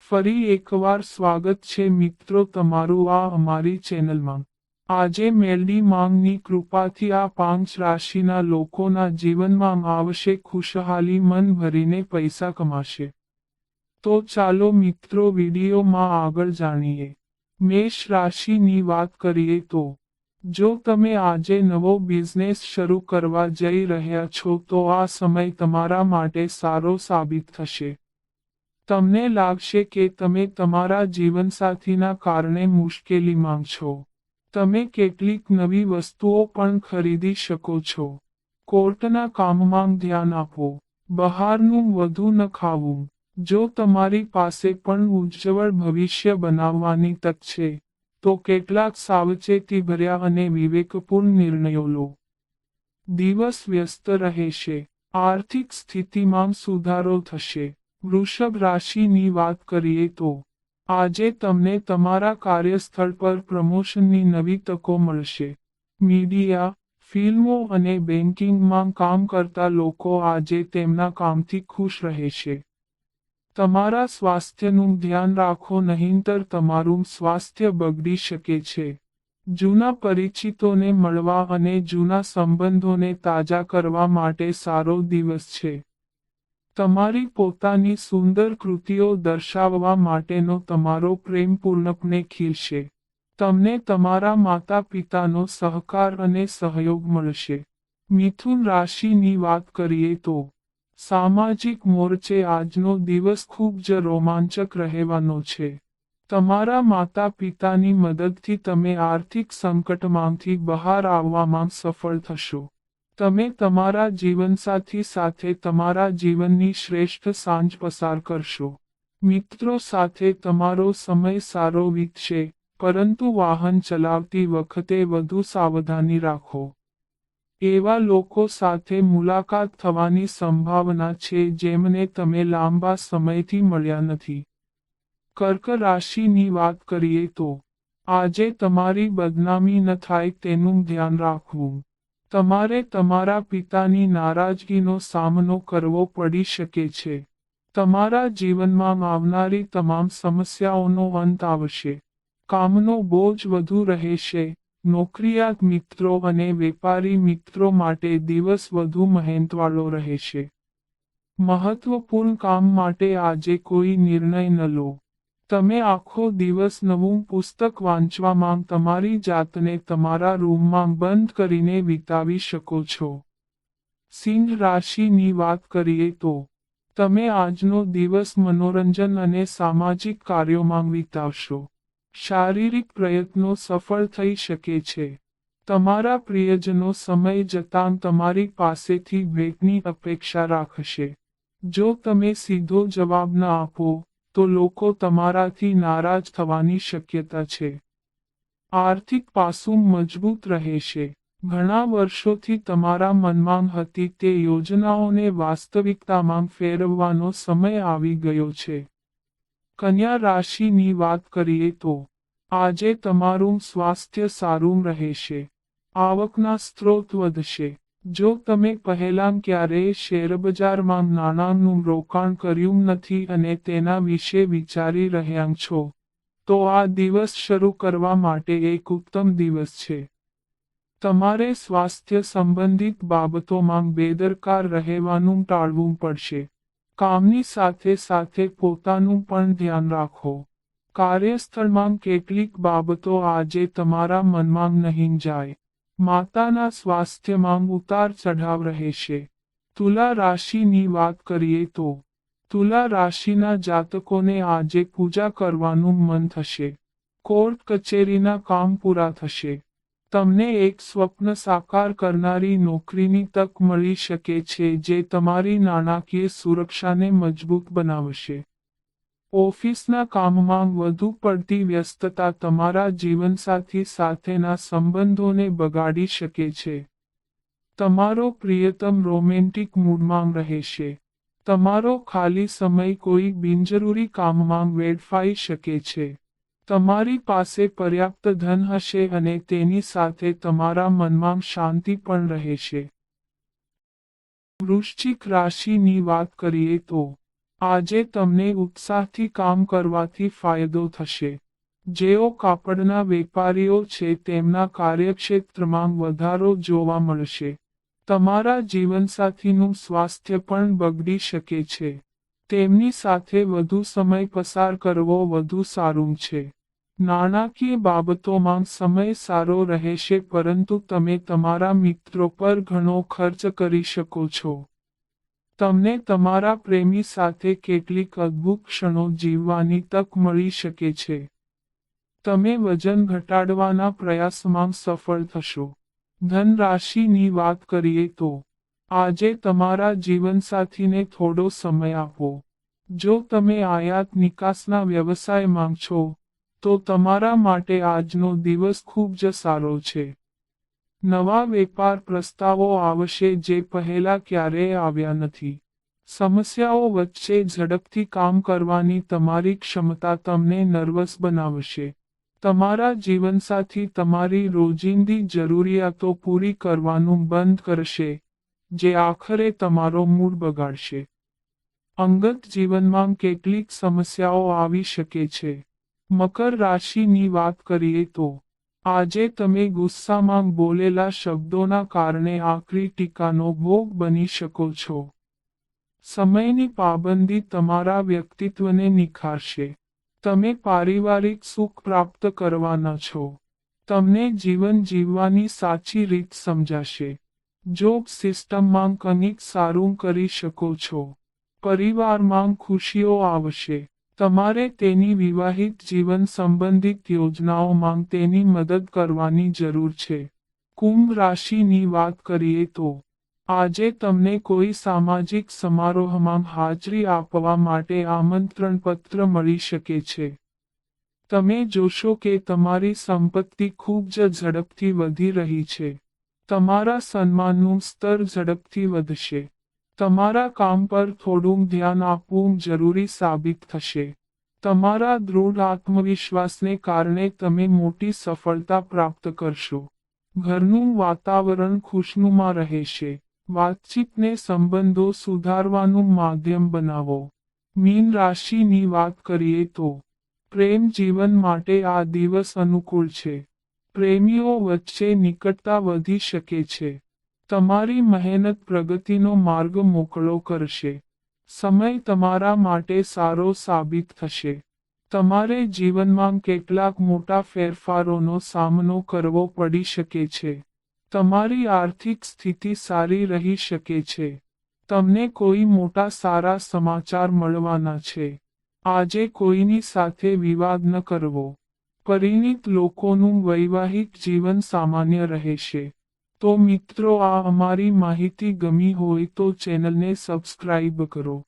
ફરી એકવાર સ્વાગત છે મિત્રો તમારું આ અમારી ચેનલમાં। આજે મેલડી માંગની કૃપાથી આ 5 રાશિના લોકોના જીવનમાં આવશે ખુશહાલી, મન ભરીને પૈસા કમાશે। તો ચાલો મિત્રો વિડીયોમાં આગળ જાણીએ। મેષ રાશિની વાત કરીએ તો જો તમે આજે નવો બિઝનેસ શરૂ કરવા જઈ રહ્યા છો તો આ સમય તમારા માટે સારો સાબિત થશે। તમને લાગશે કે તમે તમારા જીવનસાથીના કારણે મુશ્કેલીમાં છો। તમે કેટલીક નવી વસ્તુઓ પણ ખરીદી શકો છો। કોર્ટના કામમાં ધ્યાન આપો। બહારનું વધુ ન ખાવું। જો તમારી પાસે પણ ઉજ્જવળ ભવિષ્ય બનાવવાની તક છે તો કેટલાક સાવચેતીભર્યા અને વિવેકપૂર્ણ નિર્ણયો લો। દિવસ વ્યસ્ત રહેશે। આર્થિક સ્થિતિમાં સુધારો થશે। વૃષભ રાશિની વાત કરીએ તો આજે તમને તમારા કાર્યસ્થળ પર પ્રમોશનની નવી તકો મળશે। મીડિયા, ફિલ્મો અને બેન્કિંગમાં કામ કરતા લોકો આજે તેમના કામથી ખુશ રહેશે। તમારા સ્વાસ્થ્યનું ધ્યાન રાખો નહીંતર તમારું સ્વાસ્થ્ય બગડી શકે છે। જૂના પરિચિતોને મળવા અને જૂના સંબંધોને તાજા કરવા માટે સારો દિવસ છે। તમારી પોતાની સુંદર કૃતિઓ દર્શાવવા માટેનો તમારો પ્રેમ પૂર્ણપણે ખીલશે। તમને તમારા માતા-પિતાનો સહકાર અને સહયોગ મળશે। મિથુન રાશિની વાત કરીએ તો સામાજિક મોરચે આજનો દિવસ ખૂબ જ રોમાંચક રહેવાનો છે। તમારા માતા-પિતાની મદદથી તમે આર્થિક સંકટમાંથી બહાર આવવામાં સફળ થશો। તમે તમારા જીવનસાથી સાથે તમારા જીવનની શ્રેષ્ઠ સાંજ પસાર કરશો। મિત્રો સાથે તમારો સમય સારો વીતશે, પરંતુ વાહન ચલાવતી વખતે વધુ સાવધાની રાખો। એવા લોકો સાથે મુલાકાત થવાની સંભાવના છે જેમને તમે લાંબા સમયથી મળ્યા નથી। કર્ક રાશિની વાત કરીએ તો આજે તમારી બદનામી ન થાય તેનું ધ્યાન રાખવું। તમારે તમારા પિતાની નારાજગીનો સામનો કરવો પડી શકે છે। તમારા જીવનમાં આવનારી તમામ સમસ્યાઓનો અંત આવશે। કામનો બોજ વધુ રહેશે। નોકરિયાત મિત્રો અને વેપારી મિત્રો માટે દિવસ વધુ મહેનતવાળો રહેશે। મહત્વપૂર્ણ કામ માટે આજે કોઈ નિર્ણય ન લો। તમે આખો દિવસ નવું પુસ્તક વાંચવામાં તમારી જાતને તમારા રૂમમાં બંધ કરીને વિતાવી શકો છો। સિંહ રાશિની વાત કરીએ તો તમે આજનો દિવસ મનોરંજન અને સામાજિક કાર્યોમાં વિતાવશો। શારીરિક પ્રયત્નો સફળ થઈ શકે છે। તમારા પ્રિયજનો સમય જતાં તમારી પાસેથી ભેટની અપેક્ષા રાખશે। જો તમે સીધો જવાબ ન આપો તો લોકો તમારાથી નારાજ થવાની શક્યતા છે। આર્થિક પાસું મજબૂત રહેશે। ઘણા વર્ષોથી તમારા મનમાં હતી તે યોજનાઓને વાસ્તવિકતામાં ફેરવવાનો સમય આવી ગયો છે। કન્યા રાશિની વાત કરીએ તો આજે તમારું સ્વાસ્થ્ય સારું રહેશે। આવકના સ્ત્રોત વધશે। જો તમે પહેલાં ક્યારેય શેરબજારમાં નાણાંનું રોકાણ કર્યું નથી અને તેના વિશે વિચારી રહ્યા છો, તો આ દિવસ શરૂ કરવા માટે એક ઉત્તમ દિવસ છે। તમારે સ્વાસ્થ્ય સંબંધિત બાબતોમાં બેદરકાર રહેવાનું ટાળવું પડશે। કામની સાથે સાથે પોતાનું પણ ધ્યાન રાખો। કાર્યસ્થળમાં કેટલીક બાબતો આજે તમારા મનમાં નહીં જાય। માતાના સ્વાસ્થ્યમાં ઉતાર ચઢાવ રહેશે। તુલા રાશિની વાત કરીએ તો તુલા રાશિના જાતકોને આજે પૂજા કરવાનું મન થશે। કોર્ટ કચેરીના કામ પૂરા થશે। તમને એક સ્વપ્ન સાકાર કરનારી નોકરીની તક મળી શકે છે જે તમારી નાણાકીય સુરક્ષાને મજબૂત બનાવશે। ઓફિસના કામમાં વધુ પડતી વ્યસ્તતા તમારા જીવનસાથી સાથેના સંબંધોને બગાડી શકે છે। તમારો પ્રિયતમ રોમેન્ટિક મૂડમાં રહેશે। તમારો ખાલી સમય કોઈ બિનજરૂરી કામમાં વેડફાઈ શકે છે। તમારી પાસે પર્યાપ્ત ધન હશે અને તેની સાથે તમારા મનમાં શાંતિ પણ રહેશે। વૃશ્ચિક રાશિની વાત કરીએ તો આજે તમને ઉત્સાહથી કામ કરવાથી ફાયદો થશે. જેઓ કાપડના વેપારીઓ છે તેમના કાર્યક્ષેત્રમાં વધારો જોવા મળશે. તમારા જીવનસાથીનું સ્વાસ્થ્ય પણ બગડી શકે છે. તેમની સાથે વધુ સમય પસાર કરવો વધુ સારું છે. નાણાકીય બાબતોમાં સમય સારો રહેશે પરંતુ તમે તમારા મિત્રો પર ઘણો ખર્ચ કરી શકો છો. તમને તમારા પ્રેમી સાથે કેટલીક અદ્ભુત ક્ષણો જીવવાની તક મળી શકે છે. તમે વજન ઘટાડવાના પ્રયાસમાં સફળ થશો. ધન રાશિની વાત કરીએ તો આજે તમારા જીવનસાથીને થોડો સમય આપો. જો તમે આયાત નિકાસના વ્યવસાયમાં છો તો તમારા માટે આજનો દિવસ ખૂબ જ સારો છે. નવા વેપાર પ્રસ્તાવો આવશે જે પહેલા ક્યારેય આવ્યા નથી. સમસ્યાઓ વચ્ચે ઝડપથી કામ કરવાની તમારી ક્ષમતા તમને નર્વસ બનાવશે. તમારા જીવનસાથી તમારી રોજિંદી જરૂરિયાતો પૂરી કરવાનું બંધ કરશે, જે આખરે તમારો મૂડ બગાડશે. અંગત જીવનમાં કેટલીક સમસ્યાઓ આવી શકે છે. મકર રાશિની વાત કરીએ તો આજે તમે ગુસ્સામાં બોલેલા શબ્દોના કારણે આકરી ટીકાનો ભોગ બની શકો છો. સમયની પાબંદી તમારા વ્યક્તિત્વને નિખારશે. તમે પારિવારિક સુખ પ્રાપ્ત કરવાના છો. તમને જીવન જીવવાની સાચી રીત સમજાશે. જોબ સિસ્ટમમાં કંઈક સારું કરી શકો છો. પરિવારમાં ખુશીઓ આવશે. તમારે તેની વિવાહિત જીવન સંબંધિત યોજનાઓમાં તેની મદદ કરવાની જરૂર છે. કુંભ રાશિની વાત કરીએ તો આજે તમને કોઈ સામાજિક સમારોહમાં હાજરી આપવા માટે આમંત્રણ પત્ર મળી શકે છે. તમે જોશો કે તમારી સંપત્તિ ખૂબ જ ઝડપથી વધી રહી છે. તમારા સન્માનનું સ્તર ઝડપથી વધશે. તમારા કામ પર થોડું ધ્યાન આપવું જરૂરી સાબિત થશે. તમારા દૃઢ આત્મવિશ્વાસને કારણે તમે મોટી સફળતા પ્રાપ્ત કરશો. ઘરનું વાતાવરણ ખુશનુમા રહેશે. વાતચીતને સંબંધો સુધારવાનું માધ્યમ બનાવો. મીન રાશિની વાત કરીએ તો પ્રેમ જીવન માટે આ દિવસ અનુકૂળ છે. પ્રેમીઓ વચ્ચે નિકટતા વધી શકે છે. તમારી મહેનત પ્રગતિનો માર્ગ મોકળો કરશે. સમય તમારા માટે સારો સાબિત થશે. તમારે જીવનમાં કેટલાક મોટા ફેરફારોનો સામનો કરવો પડી શકે છે. તમારી આર્થિક સ્થિતિ સારી રહી શકે છે. તમને કોઈ મોટા સારા સમાચાર મળવાના છે. આજે કોઈની સાથે વિવાદ ન કરવો. પરિણીત લોકોનું વૈવાહિક જીવન સામાન્ય રહેશે. તો મિત્રો, આ અમારી માહિતી ગમી હોય તો ચેનલને સબસ્ક્રાઇબ કરો.